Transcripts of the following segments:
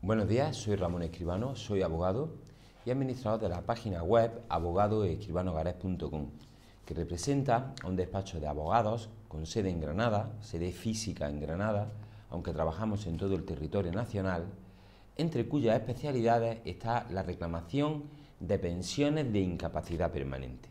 Buenos días, soy Ramón Escribano, soy abogado y administrador de la página web abogadoescribanogares.com, que representa a un despacho de abogados con sede en Granada, sede física en Granada, aunque trabajamos en todo el territorio nacional, entre cuyas especialidades está la reclamación de pensiones de incapacidad permanente.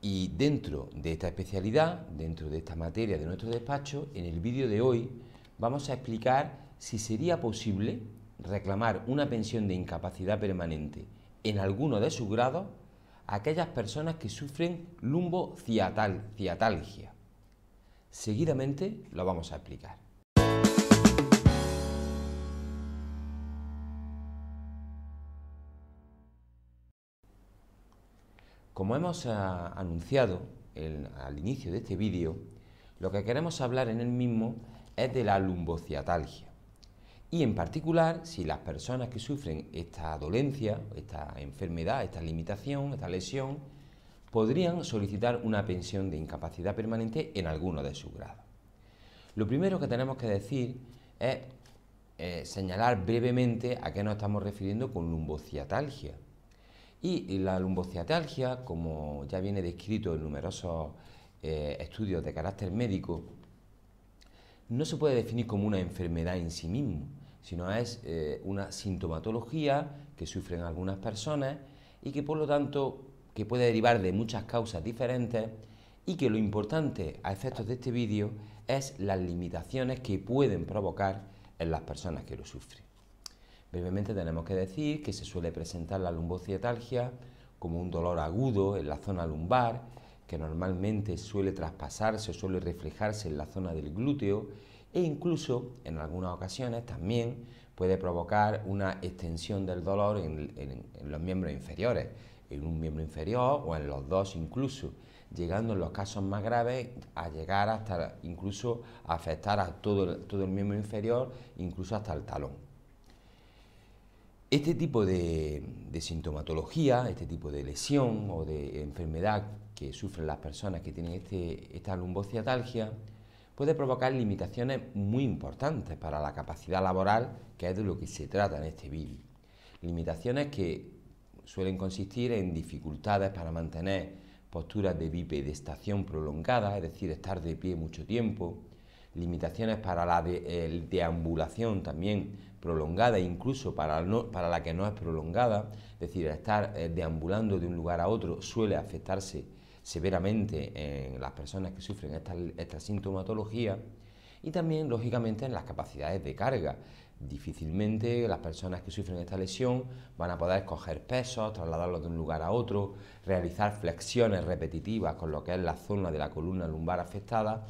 Y dentro de esta especialidad, dentro de esta materia de nuestro despacho, en el vídeo de hoy vamos a explicar si sería posible reclamar una pensión de incapacidad permanente en alguno de sus grados a aquellas personas que sufren lumbociatalgia. Seguidamente lo vamos a explicar. Como hemos anunciado al inicio de este vídeo, lo que queremos hablar en el mismo es de la lumbociatalgia. Y en particular, si las personas que sufren esta dolencia, esta enfermedad, esta limitación, esta lesión, podrían solicitar una pensión de incapacidad permanente en alguno de sus grados. Lo primero que tenemos que decir es señalar brevemente a qué nos estamos refiriendo con lumbociatalgia. Y la lumbociatalgia, como ya viene descrito en numerosos estudios de carácter médico, no se puede definir como una enfermedad en sí mismo, sino es una sintomatología que sufren algunas personas y que por lo tanto que puede derivar de muchas causas diferentes y que lo importante a efectos de este vídeo es las limitaciones que pueden provocar en las personas que lo sufren. Brevemente tenemos que decir que se suele presentar la lumbociatalgia como un dolor agudo en la zona lumbar, que normalmente suele traspasarse o suele reflejarse en la zona del glúteo e incluso en algunas ocasiones también puede provocar una extensión del dolor en los miembros inferiores, en un miembro inferior o en los dos incluso, llegando en los casos más graves a llegar hasta incluso a afectar a todo el miembro inferior, incluso hasta el talón. Este tipo de sintomatología, este tipo de lesión o de enfermedad que sufren las personas que tienen esta lumbociatalgia puede provocar limitaciones muy importantes para la capacidad laboral, que es de lo que se trata en este vídeo. Limitaciones que suelen consistir en dificultades para mantener posturas de bipedestación prolongada, es decir, estar de pie mucho tiempo, limitaciones para la deambulación también prolongada, incluso para la que no es prolongada, es decir, estar deambulando de un lugar a otro suele afectarse severamente en las personas que sufren esta sintomatología y también, lógicamente, en las capacidades de carga. Difícilmente las personas que sufren esta lesión van a poder coger pesos, trasladarlos de un lugar a otro, realizar flexiones repetitivas con lo que es la zona de la columna lumbar afectada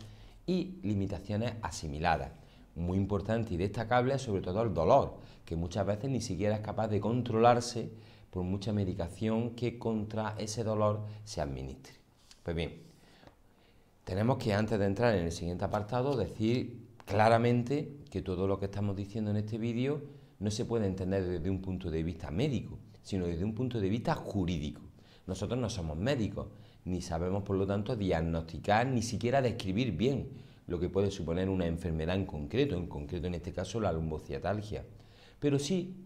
y limitaciones asimiladas. Muy importante y destacable es sobre todo el dolor, que muchas veces ni siquiera es capaz de controlarse por mucha medicación que contra ese dolor se administre. Pues bien, tenemos que antes de entrar en el siguiente apartado decir claramente que todo lo que estamos diciendo en este vídeo no se puede entender desde un punto de vista médico, sino desde un punto de vista jurídico. Nosotros no somos médicos, ni sabemos por lo tanto diagnosticar, ni siquiera describir bien lo que puede suponer una enfermedad en concreto en este caso la lumbociatalgia. Pero sí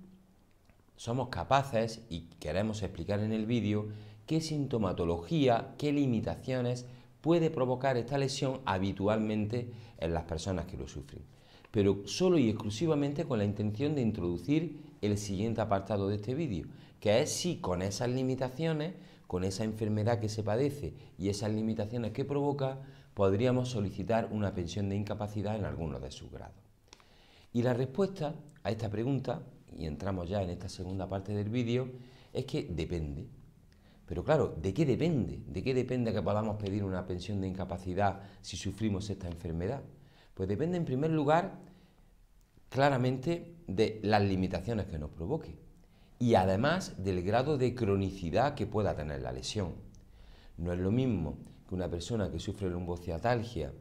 somos capaces y queremos explicar en el vídeo qué sintomatología, qué limitaciones puede provocar esta lesión habitualmente en las personas que lo sufren. Pero solo y exclusivamente con la intención de introducir el siguiente apartado de este vídeo, que es si con esas limitaciones, con esa enfermedad que se padece y esas limitaciones que provoca, podríamos solicitar una pensión de incapacidad en alguno de sus grados. Y la respuesta a esta pregunta, y entramos ya en esta segunda parte del vídeo, es que depende. Pero claro, ¿de qué depende? ¿De qué depende que podamos pedir una pensión de incapacidad si sufrimos esta enfermedad? Pues depende en primer lugar claramente de las limitaciones que nos provoque y además del grado de cronicidad que pueda tener la lesión. No es lo mismo que una persona que sufre lumbociatalgia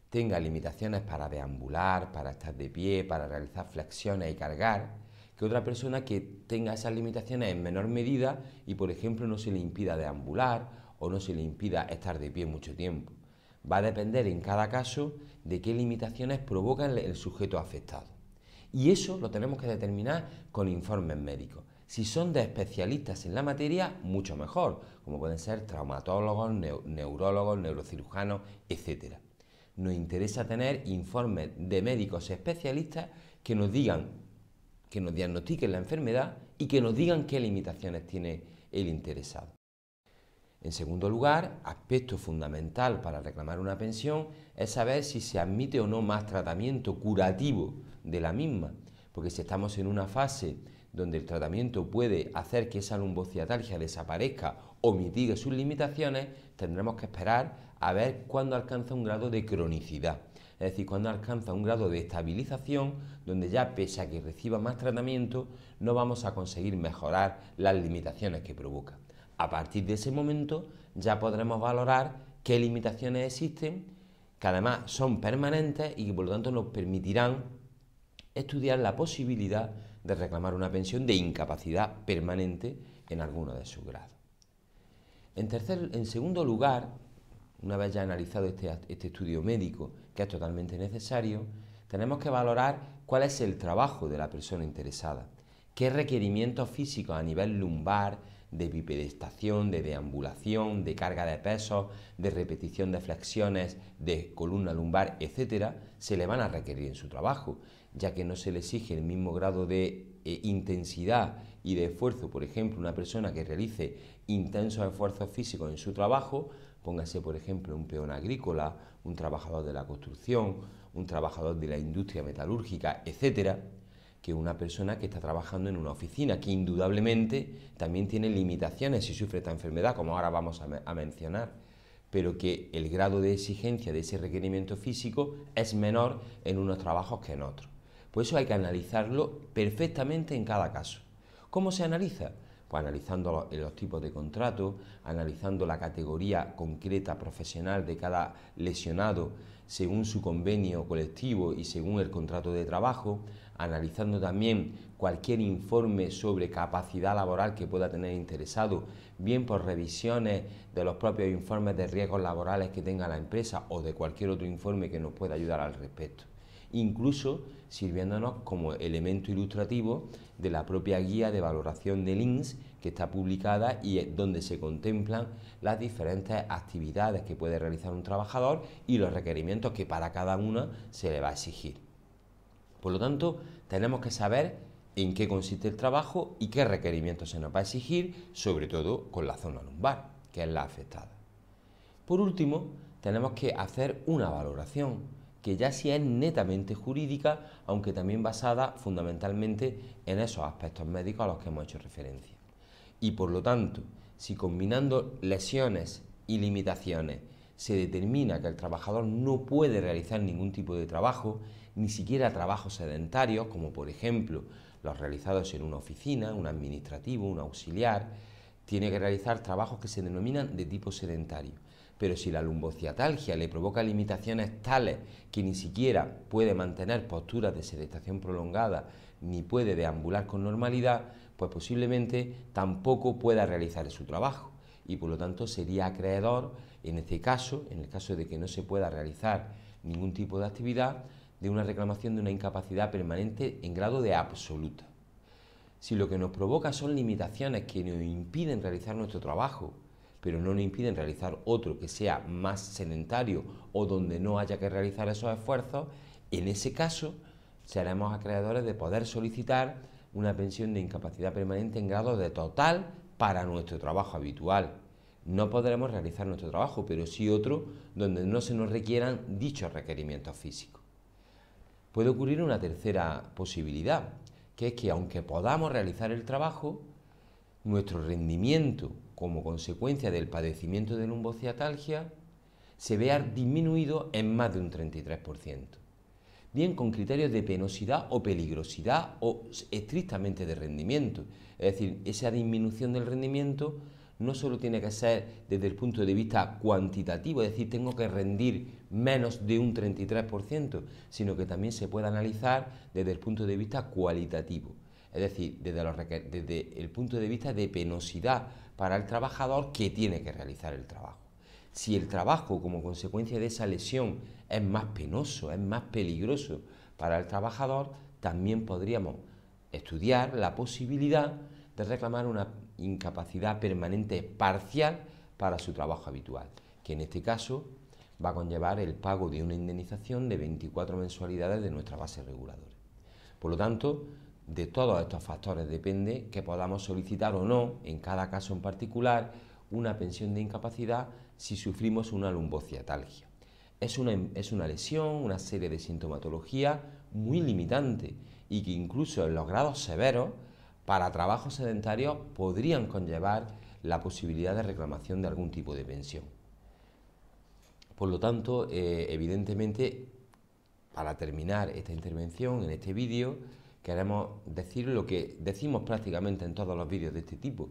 tenga limitaciones para deambular, para estar de pie, para realizar flexiones y cargar, que otra persona que tenga esas limitaciones en menor medida y, por ejemplo, no se le impida deambular o no se le impida estar de pie mucho tiempo. Va a depender en cada caso de qué limitaciones provocan el sujeto afectado. Y eso lo tenemos que determinar con informes médicos. Si son de especialistas en la materia, mucho mejor, como pueden ser traumatólogos, neurólogos, neurocirujanos, etc. Nos interesa tener informes de médicos especialistas que nos digan, que nos diagnostiquen la enfermedad y que nos digan qué limitaciones tiene el interesado. En segundo lugar, aspecto fundamental para reclamar una pensión es saber si se admite o no más tratamiento curativo de la misma, porque si estamos en una fase donde el tratamiento puede hacer que esa lumbociatalgia desaparezca o mitigue sus limitaciones, tendremos que esperar a ver cuándo alcanza un grado de cronicidad, es decir, cuándo alcanza un grado de estabilización donde ya pese a que reciba más tratamiento no vamos a conseguir mejorar las limitaciones que provoca. A partir de ese momento ya podremos valorar qué limitaciones existen, que además son permanentes y que por lo tanto nos permitirán estudiar la posibilidad de reclamar una pensión de incapacidad permanente en alguno de sus grados. En segundo lugar, una vez ya analizado este estudio médico, que es totalmente necesario, tenemos que valorar cuál es el trabajo de la persona interesada, qué requerimientos físicos a nivel lumbar, de bipedestación, de deambulación, de carga de pesos, de repetición de flexiones, de columna lumbar, etcétera, se le van a requerir en su trabajo, ya que no se le exige el mismo grado de intensidad y de esfuerzo. Por ejemplo, una persona que realice intensos esfuerzos físicos en su trabajo, póngase por ejemplo un peón agrícola, un trabajador de la construcción, un trabajador de la industria metalúrgica, etcétera, que una persona que está trabajando en una oficina, que indudablemente también tiene limitaciones si sufre esta enfermedad, como ahora vamos a mencionar, pero que el grado de exigencia de ese requerimiento físico es menor en unos trabajos que en otros. Por eso hay que analizarlo perfectamente en cada caso. ¿Cómo se analiza? Pues analizando los tipos de contrato, analizando la categoría concreta profesional de cada lesionado según su convenio colectivo y según el contrato de trabajo, analizando también cualquier informe sobre capacidad laboral que pueda tener interesado, bien por revisiones de los propios informes de riesgos laborales que tenga la empresa o de cualquier otro informe que nos pueda ayudar al respecto. Incluso sirviéndonos como elemento ilustrativo de la propia guía de valoración del INS que está publicada y donde se contemplan las diferentes actividades que puede realizar un trabajador y los requerimientos que para cada una se le va a exigir. Por lo tanto, tenemos que saber en qué consiste el trabajo y qué requerimientos se nos va a exigir, sobre todo con la zona lumbar, que es la afectada. Por último, tenemos que hacer una valoración, que ya sí es netamente jurídica, aunque también basada fundamentalmente en esos aspectos médicos a los que hemos hecho referencia. Y por lo tanto, si combinando lesiones y limitaciones se determina que el trabajador no puede realizar ningún tipo de trabajo, ni siquiera trabajos sedentarios, como por ejemplo los realizados en una oficina, un administrativo, un auxiliar, tiene que realizar trabajos que se denominan de tipo sedentario. Pero si la lumbociatalgia le provoca limitaciones tales que ni siquiera puede mantener posturas de sedestación prolongada ni puede deambular con normalidad, pues posiblemente tampoco pueda realizar su trabajo y por lo tanto sería acreedor, en este caso, en el caso de que no se pueda realizar ningún tipo de actividad, de una reclamación de una incapacidad permanente en grado de absoluta. Si lo que nos provoca son limitaciones que nos impiden realizar nuestro trabajo, pero no nos impiden realizar otro que sea más sedentario o donde no haya que realizar esos esfuerzos, en ese caso seremos acreedores de poder solicitar una pensión de incapacidad permanente en grado de total para nuestro trabajo habitual. No podremos realizar nuestro trabajo, pero sí otro donde no se nos requieran dichos requerimientos físicos. Puede ocurrir una tercera posibilidad, que es que aunque podamos realizar el trabajo, nuestro rendimiento como consecuencia del padecimiento de lumbociatalgia se vea disminuido en más de un 33%, bien con criterios de penosidad o peligrosidad o estrictamente de rendimiento. Es decir, esa disminución del rendimiento no solo tiene que ser desde el punto de vista cuantitativo, es decir, tengo que rendir menos de un 33%, sino que también se puede analizar desde el punto de vista cualitativo, es decir, desde el punto de vista de penosidad para el trabajador que tiene que realizar el trabajo. Si el trabajo, como consecuencia de esa lesión, es más penoso, es más peligroso para el trabajador, también podríamos estudiar la posibilidad de reclamar una incapacidad permanente parcial para su trabajo habitual, que en este caso va a conllevar el pago de una indemnización de 24 mensualidades de nuestra base reguladora. Por lo tanto, de todos estos factores depende que podamos solicitar o no, en cada caso en particular, una pensión de incapacidad si sufrimos una lumbociatalgia. Es una lesión, una serie de sintomatología muy limitante y que incluso en los grados severos, para trabajos sedentarios, podrían conllevar la posibilidad de reclamación de algún tipo de pensión. Por lo tanto, evidentemente, para terminar esta intervención en este vídeo, queremos decir lo que decimos prácticamente en todos los vídeos de este tipo.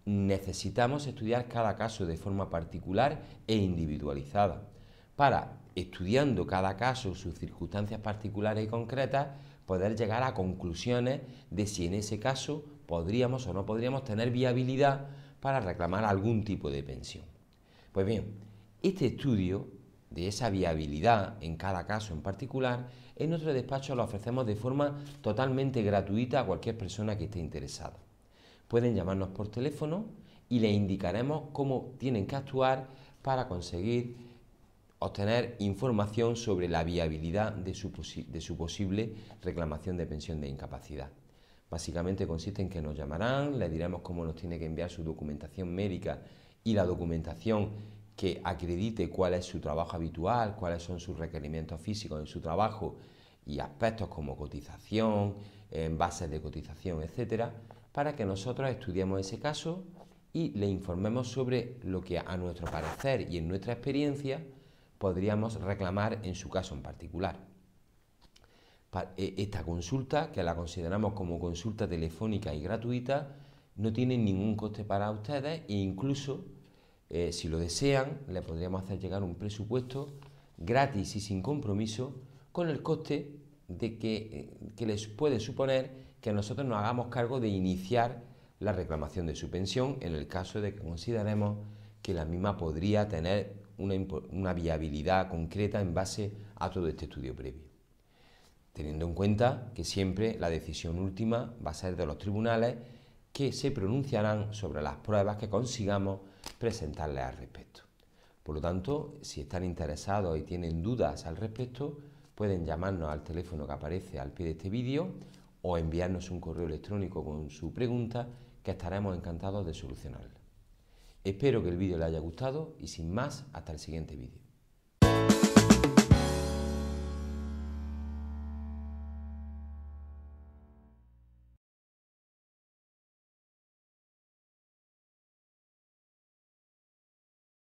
Necesitamos estudiar cada caso de forma particular e individualizada, para, estudiando cada caso, sus circunstancias particulares y concretas, poder llegar a conclusiones de si en ese caso podríamos o no podríamos tener viabilidad para reclamar algún tipo de pensión. Pues bien, este estudio de esa viabilidad en cada caso en particular, en nuestro despacho lo ofrecemos de forma totalmente gratuita a cualquier persona que esté interesada. Pueden llamarnos por teléfono y les indicaremos cómo tienen que actuar para conseguir obtener información sobre la viabilidad de su posible reclamación de pensión de incapacidad. Básicamente consiste en que nos llamarán, les diremos cómo nos tiene que enviar su documentación médica y la documentación que acredite cuál es su trabajo habitual, cuáles son sus requerimientos físicos en su trabajo y aspectos como cotización, bases de cotización, etcétera, para que nosotros estudiemos ese caso y le informemos sobre lo que a nuestro parecer y en nuestra experiencia podríamos reclamar en su caso en particular. Esta consulta, que la consideramos como consulta telefónica y gratuita, no tiene ningún coste para ustedes e incluso, si lo desean, le podríamos hacer llegar un presupuesto gratis y sin compromiso con el coste de que les puede suponer que nosotros nos hagamos cargo de iniciar la reclamación de su pensión en el caso de que consideremos que la misma podría tener una viabilidad concreta en base a todo este estudio previo. Teniendo en cuenta que siempre la decisión última va a ser de los tribunales, que se pronunciarán sobre las pruebas que consigamos presentarles al respecto. Por lo tanto, si están interesados y tienen dudas al respecto, pueden llamarnos al teléfono que aparece al pie de este vídeo o enviarnos un correo electrónico con su pregunta, que estaremos encantados de solucionarla. Espero que el vídeo les haya gustado y sin más, hasta el siguiente vídeo.